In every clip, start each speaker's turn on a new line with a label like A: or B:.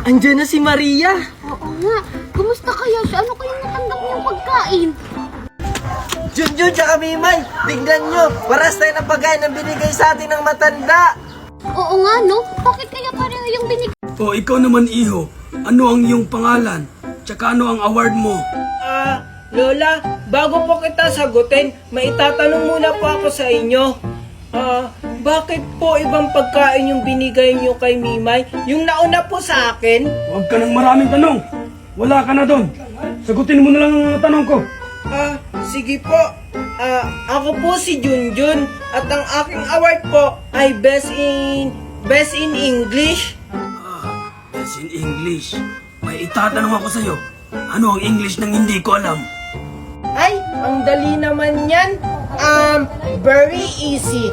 A: Andiyan na si Maria.
B: Oo nga. Kumusta kaya siya? Ano kayong natanggap niyong pagkain?
A: Junjun tsaka Mimay, tignan nyo. Paras tayo ng pagkain ng binigay sa atin ng matanda.
B: Oo nga, no? Bakit kaya pareho yung binig...
C: O ikaw naman iho, ano ang iyong pangalan? Tsaka ano ang award mo?
A: Lola, bago po kita sagutin, may itatanong muna po ako sa inyo. Bakit po ibang pagkain yung binigay nyo kay Mimay? Yung nauna po sa akin?
C: Huwag ka ng maraming tanong. Wala ka na doon. Sagutin mo na lang ang tanong ko.
A: Sige po. Ako po si Junjun at ang aking award po ay Best in English.
C: That's in English. May itatanong ako sa'yo. Ano ang English nang hindi ko alam?
A: Ay, ang dali naman yan. Very easy.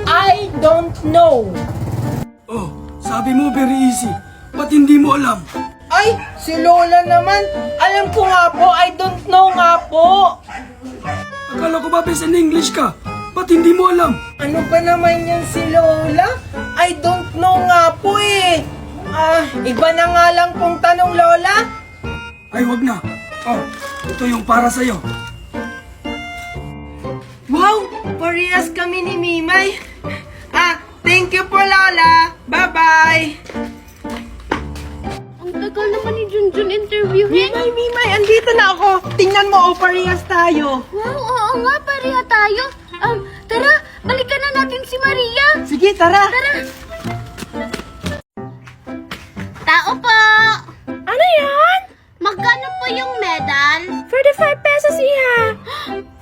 A: I don't know.
C: Oh, sabi mo very easy. Ba't hindi mo alam?
A: Ay, si Lola naman. Alam ko nga po, I don't know nga po.
C: Akala ko ba best in English ka? Ba't hindi mo alam?
A: Ano ba naman yan si Lola? I don't know nga po eh. Iba na nga lang pong tanong, Lola.
C: Ay, wag na. Oh, ito yung para sa'yo.
A: Wow, parehas kami ni Mimay. Thank you po, Lola. Bye-bye.
B: Ang tagal naman ni Junjun interviewin.
A: Mimay, andito na ako. Tingnan mo, parehas tayo.
B: Wow, oo nga, pareha tayo. Tara, balikan na natin si Maria.
A: Sige, tara.
B: Tara. Tao po.
D: Ano yan?
B: Magkano po yung medal?
D: 35 pesos iha.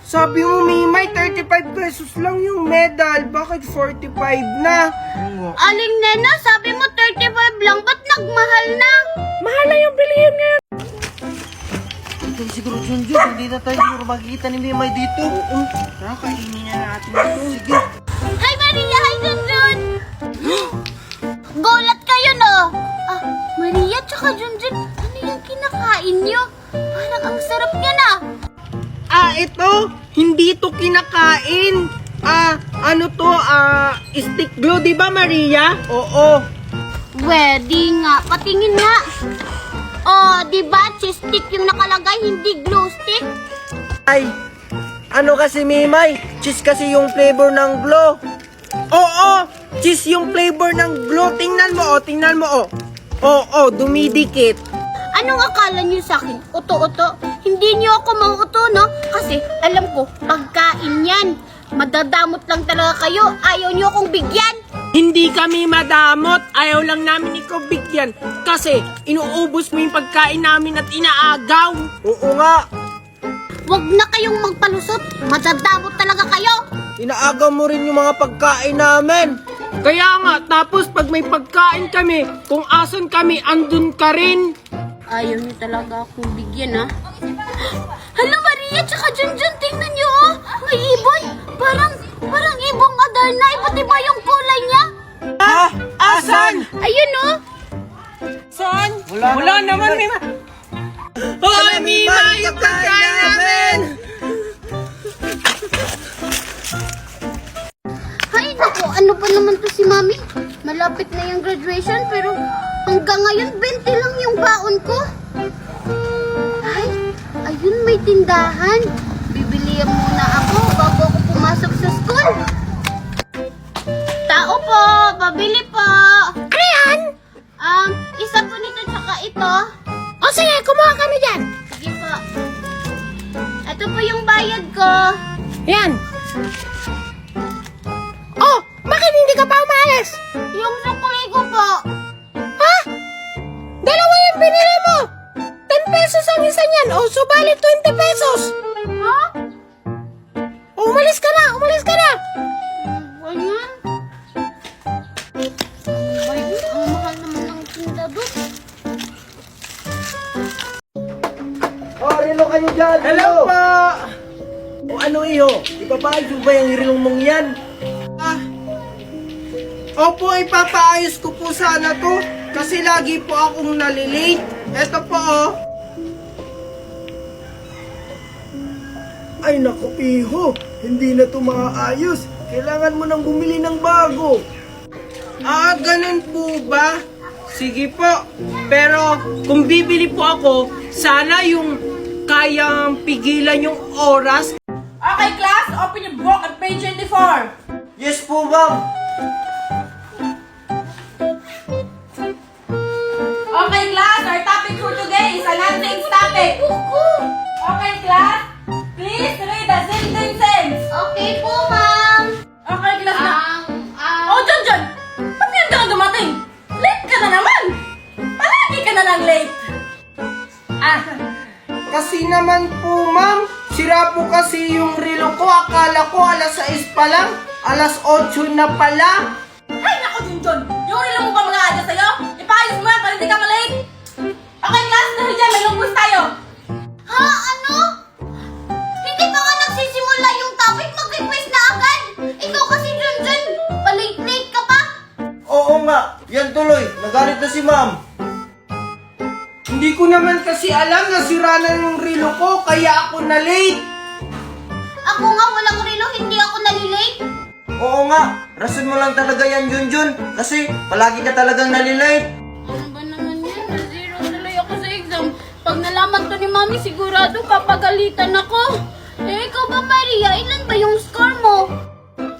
A: Sabi mo, Mimay, 35 pesos lang yung medal. Bakit 45 na?
B: Aling nena, sabi mo 35 lang. Ba't nagmahal na?
D: Mahal na yung bilihin ngayon.
A: Siguro, Junjun, hindi na tayo siguro makikita ni Mimay dito. Oo. Tara, kainin na natin ito. Sige.
B: Hi Maria, hi Junjun! Gulat kayo no? Maria tsaka Junjun, ano yung kinakain nyo? Parang ang sarap niya na.
A: Ito, hindi to kinakain. Ano to, stick glue, di ba, Maria? Oo.
B: Pwede nga, patingin nga. Oh, di ba cheese stick yung nakalagay, hindi glue stick?
A: Ay, ano kasi, Mimay? Cheese kasi yung flavor ng glue. Oo, cheese yung flavor ng glue. Tingnan mo, oh. Oo, dumidikit.
B: Anong akala niyo sa akin? Uto-uto? Hindi niyo ako mauuto, no? Kasi alam ko, pagkain yan. Madadamot lang talaga kayo. Ayaw niyo akong bigyan.
A: Hindi kami madamot. Ayaw lang namin ikaw bigyan. Kasi inuubos mo yung pagkain namin at inaagaw. Oo nga.
B: Huwag na kayong magpalusot. Madadamot talaga kayo.
A: Inaagaw mo rin yung mga pagkain namin. Kaya nga, tapos pag may pagkain kami, kung asan kami, andun ka rin.
B: Ayaw niyo talaga akong bigyan, ha? Hala, Maria, tsaka Junjun, tingnan niyo, oh. May ibon. Parang ibong Adarna. Iba't iba yung kulay niya.
A: Asan?
B: Ayun, oh.
A: Saan? Wala naman, Mima. Hoy, Mima, yung pagkain namin!
B: Ay, naku, ano pa naman to si Mami? Malapit na yung graduation, pero hanggang ngayon, 20 lang yung baon ko. Ay, ayun, may tindahan. Bibilihan muna ako bago ako pumasok sa school. Tao po, pabili po.
D: Ano yan?
B: Isa po nito tsaka ito.
D: O sige, kumuha kami dyan.
B: Sige po. Ito po yung bayad ko.
D: Yan. Oh, bakit hindi ka pa umalis?
B: Yung sukli ko po.
D: Ha? Dalawa yung binili mo. 10 pesos ang isa niyan. O, subalit 20 pesos.
B: Ha?
D: Umalis ka na, umalis ka na.
B: Ayan. Ang mahal naman ng tinda doon.
A: Relo kayo dyan! Hello po! O ano iyo? Ipapaayos mo ba yung rilong mong yan? Opo, ipapaayos ko po sana to. Kasi lagi po akong nalilate. Eto po, oh. Ay naku, iho. Hindi na to maaayos. Kailangan mo nang bumili ng bago. Ganun po ba? Sige po. Pero kung bibili po ako, sana yung kayang pigilan yung oras.
D: Okay, class, open your book at page 24.
A: Yes po, ma'am.
D: Okay, class, our topic for today is a non-things topic. Okay, class, please read the sentences.
B: Okay po, ma'am.
D: Okay, class na. Oh, John, ba't ngayon ka dumating? Late ka na naman. Palagi ka na lang late.
A: Kasi naman po, ma'am, sira po kasi yung relo ko. Akala ko alas 6 pa lang, alas 8 na pala.
D: Ay, naku, John, yung relo mo ba mga ada sa'yo? Ipayos mo yan para hindi ka malate. Okay, class, dahil dyan, may lungkos tayo.
B: Ha? Ano? Hindi pa nga nagsisimula yung topic, mag-request na agad. Ikaw kasi Junjun, palate-late ka pa.
E: Oo nga, yan tuloy. Nagalit na si ma'am.
A: Hindi ko naman kasi alam na sira na yung relo ko, kaya ako na late.
B: Ako nga, walang relo, hindi ako nalilate.
E: Oo nga, rason mo lang talaga yan, Junjun. Kasi palagi ka talagang nalilate.
B: Ano ba naman yan? Na-zero tuloy ako sa exam. Pag nalaman to ni Mami, sigurado papagalitan ako. Eh, ikaw ba, Maria? Ilan ba yung score mo?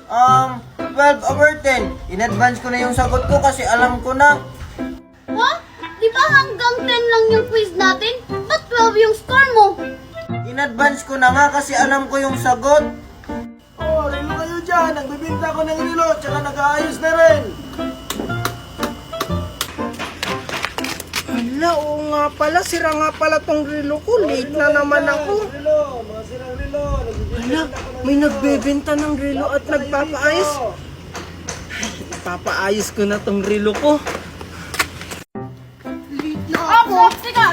E: 12/10. In advance ko na yung sagot ko kasi alam ko na.
B: Ha? Di ba hanggang 10 lang yung quiz natin? Ba't 12 yung score mo?
E: In advance ko na nga kasi alam ko yung sagot. Oh, relo kayo dyan. Nagbibinta ko ng relo, tsaka nag-aayos na rin.
A: Hala, oo nga pala, sira nga pala tong relo ko. Late na naman ako.
E: Relo, mga sirang relo.
A: Hala, may nagbebenta ng relo at nagpapaayos. Papaayos ko na tong relo ko.
D: Ops, teka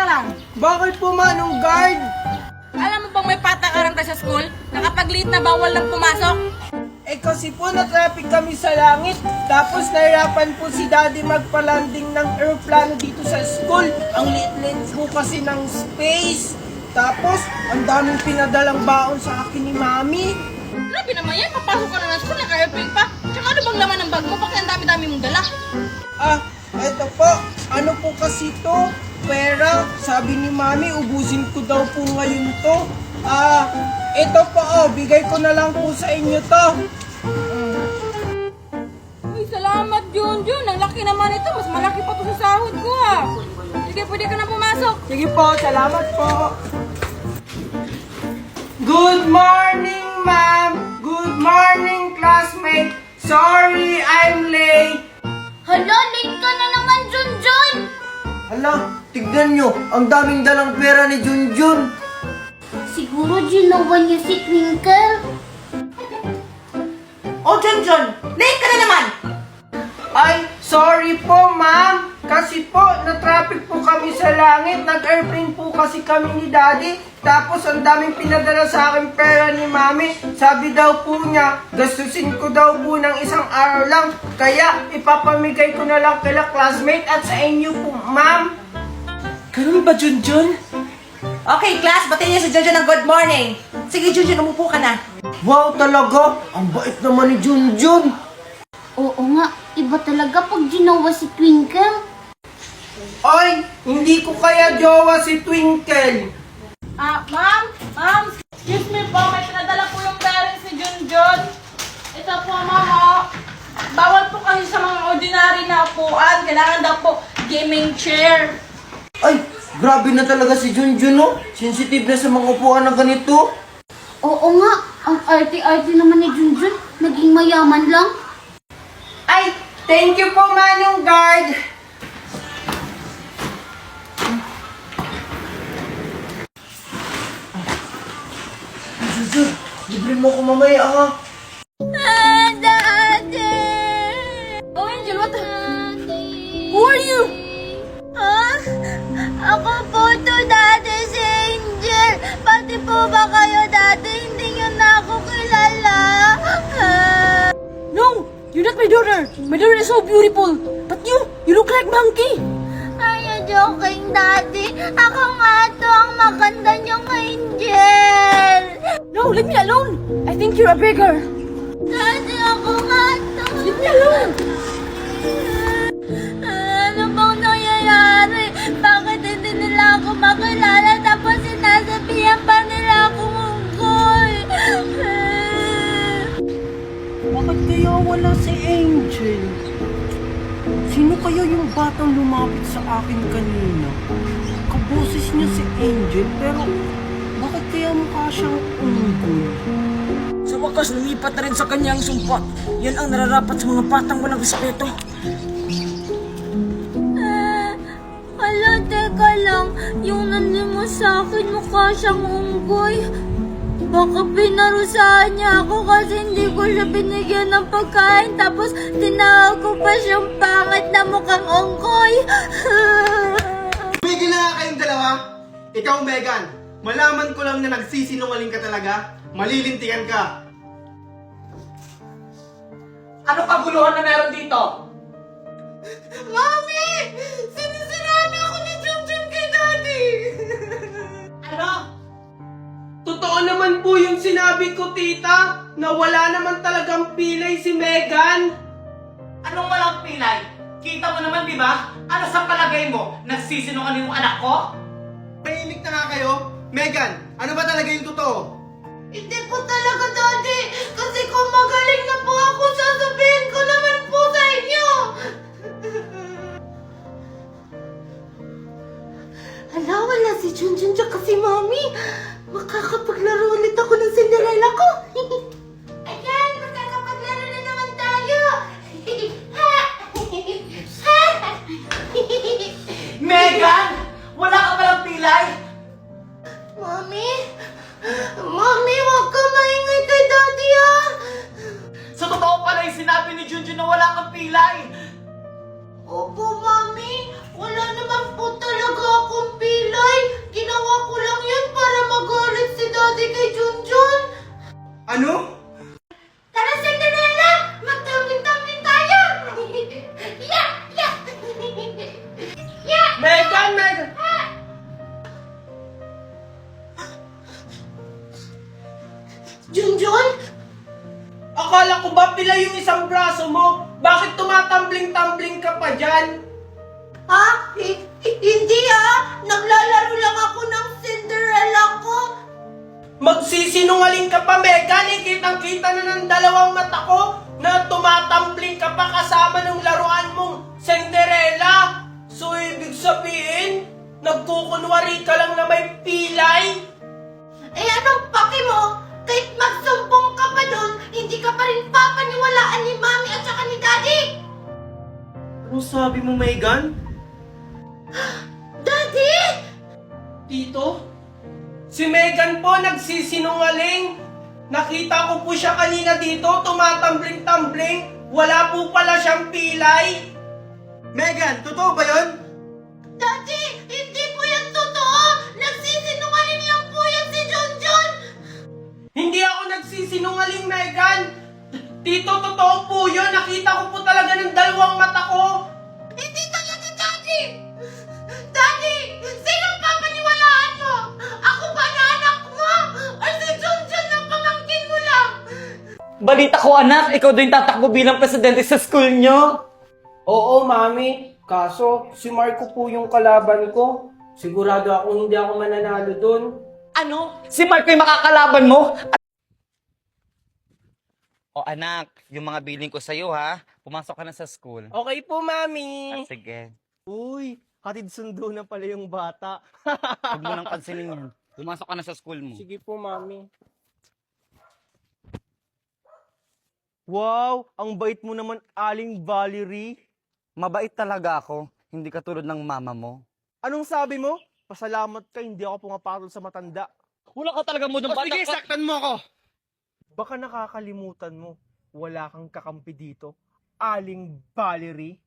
D: lang.
A: Bakit po, Manong Guard?
D: Alam mo bang may patakaran ka sa school? Na kapag late na bawal lang pumasok?
A: Eh kasi po na-traffic kami sa langit. Tapos nahirapan po si Daddy magpalanding ng aeroplano dito sa school. Ang liit-liit po kasi ng space. Tapos, ang daming pinadalang baon sa akin ni Mami.
D: Grabe naman yan, papasok ka na ng school, naka-airplane pa. Tsaka ano bang laman ng bag mo? Bakit ang dami-dami mong dala?
A: Eto po. Ano po kasi to? Pera. Sabi ni Mami, ubusin ko daw po ngayon to. Ito po, bigay ko na lang po sa inyo to.
D: Uy, salamat, Junjun. Ang laki naman ito. Mas malaki pa to sa sahod ko, Sige, pwede ka na pumasok.
A: Sige po, salamat po. Good morning, ma'am. Good morning, classmate. Sorry, I'm late.
B: Hala, late ka na naman, Junjun!
E: Hala, tignan nyo. Ang daming dalang pera ni Junjun.
B: Siguro ginawa niya si Twinkle.
D: Oh, Junjun, late ka na naman.
A: Ay, sorry po, ma'am. Kasi po, na-traffic po kami sa langit. Nag-airplane po kasi kami ni Daddy. Tapos, ang daming pinadala sa akin pera ni Mami. Sabi daw po niya, gastusin ko daw po ng isang araw lang. Kaya, ipapamigay ko na lang kila classmate at sa inyo po, ma'am. Ganun ba, Junjun?
D: Okay, class, batiin niyo si Junjun ng good morning. Sige, Junjun, umupo ka na.
E: Wow, talaga. Ang bait naman ni Junjun.
B: Oo nga, iba talaga pag ginawa si Twinkle.
A: Ay, hindi ko kaya jowa si Twinkle.
D: Ma'am, excuse me po, may pinadala po yung parents ni Junjun. Ito po, ma'am, bawal po kasi sa mga ordinary na upuan. Kailangan daw po gaming chair.
E: Ay, grabe na talaga si Junjun, no? Sensitive na sa mga upuan na ganito.
B: Oo nga, ang arte-arte naman ni Junjun, naging mayaman lang.
A: Ay, thank you po, Manong Guard.
E: Junjun, libre mo ko mamaya, ha?
B: Daddy!
D: Oh, Angel, what the... Who are you?
B: Ako po to, Daddy, si Angel. Pati po ba kayo, Daddy? Hindi nyo na ako kilala.
D: No, you're not my daughter. My daughter is so beautiful. But you look like monkey.
B: Are you joking, Daddy? Ako nga to ang maganda niyong Angel.
D: No, leave me alone. I think you're a beggar.
B: Daddy, ako nga to.
D: Leave me alone.
B: Ano
A: atang lumapit sa akin kanina. Kaboses niya si Angel, pero bakit kaya mukha siyang unggoy?
C: Sa wakas, lumipat na rin sa kanya ang sumpa. Yan ang nararapat sa mga batang walang respeto.
B: Hala, teka lang. Yung nandiyan mo sa akin, mukha siyang unggoy. Baka pinarusahan niya ako kasi hindi ko siya binigyan ng pagkain. Tapos tinawag ko pa siyang pangit na mukhang unggoy.
E: Tumigil na nga kayong dalawa. Ikaw, Megan, malaman ko lang na nagsisinungaling ka talaga. Malilintikan ka.
C: Ano kaguluhan na meron dito?
B: Mami! Sinisiraan ako ni Junjun kay Daddy!
C: Ano?
A: Totoo naman po yung sinabi ko, tita, na wala naman talagang pilay si Megan.
C: Anong walang pilay? Kita mo naman, di ba? Ano sa palagay mo? Nagsisinungaling yung anak ko?
E: Tahimik na nga kayo. Megan, ano ba talaga yung totoo?
B: Hindi po talaga, Daddy. Kasi kung magaling na po ako, sasabihin ko naman po sa inyo. Hala, wala si Junjun tsaka si Mami. Makakapaglaro ulit ako ng Cinderella ko. Ayan, makakapaglaro na naman tayo.
C: Megan! Wala ka palang pilay?
B: Mami? Mami, huwag ka maingay kay Daddy, ah!
C: Sa totoo pala yung sinabi ni Junjun na wala kang pilay.
B: Opo, Mami. Wala naman po talaga akong pilay. Ginawa ko lang yun para magalit si Daddy kay Junjun.
E: Ano?
B: Tara, Cinderella! Magtambling-tambling tayo! Yeah! Yeah! Yeah!
A: Megan, Megan!
B: Junjun?
A: Akala ko ba pilay yung isang braso mo? Bakit tumatambling-tambling ka pa dyan?
B: Ha? Hindi, ah! Naglalaro lang ako ng Cinderella ko.
A: Magsisinungaling ka pa, Megan. Eh, kitang-kita na ng dalawang mata ko na tumatambling ka pa kasama ng laruan mong Cinderella. So, ibig sabihin, nagkukunwari ka lang na may pilay?
B: Eh, anong paki mo? Kahit magsumbong ka pa doon, hindi ka pa rin papaniwalaan ni Mami at saka ni Daddy.
E: Ano sabi mo, Megan?
B: Daddy!
A: Tito? Si Megan po nagsisinungaling. Nakita ko po siya kanina dito, tumatambling-tambling. Wala po pala siyang pilay.
E: Megan, totoo ba yun?
B: Daddy! Hindi po yan totoo! Nagsisinungaling lang po yan si Junjun!
A: Hindi ako nagsisinungaling, Megan. Tito, totoo po yun. Nakita ko po talaga ng dalawang mata ko.
B: Hindi talaga, Daddy! Daddy! Sinong papaniwalaan mo? Ako ba na anak mo? Or si Junjun na pamangkin mo lang?
C: Balita ko, anak, ikaw din tatakbo bilang presidente sa school nyo.
A: Oo, Mami. Kaso, si Marco po yung kalaban ko. Sigurado akong hindi ako mananalo dun.
C: Ano? Si Marco yung makakalaban mo?
F: O anak, yung mga billing ko sa'yo ha, pumasok ka na sa school.
A: Okay po, Mami.
F: Sige,
E: Uy, hatid sundo na pala yung bata.
F: huwag mo nang pansinin yan. Pumasok ka na sa school mo.
A: Sige po, Mami.
E: Wow, ang bait mo naman, Aling Valerie.
F: Mabait talaga ako, hindi katulad ng mama mo.
E: Anong sabi mo? Pasalamat ka, hindi ako pumapatol sa matanda.
F: Wala ka talaga mo ng bata ka.
E: saktan mo ako! Baka nakakalimutan mo, wala kang kakampi dito, Aling Valerie.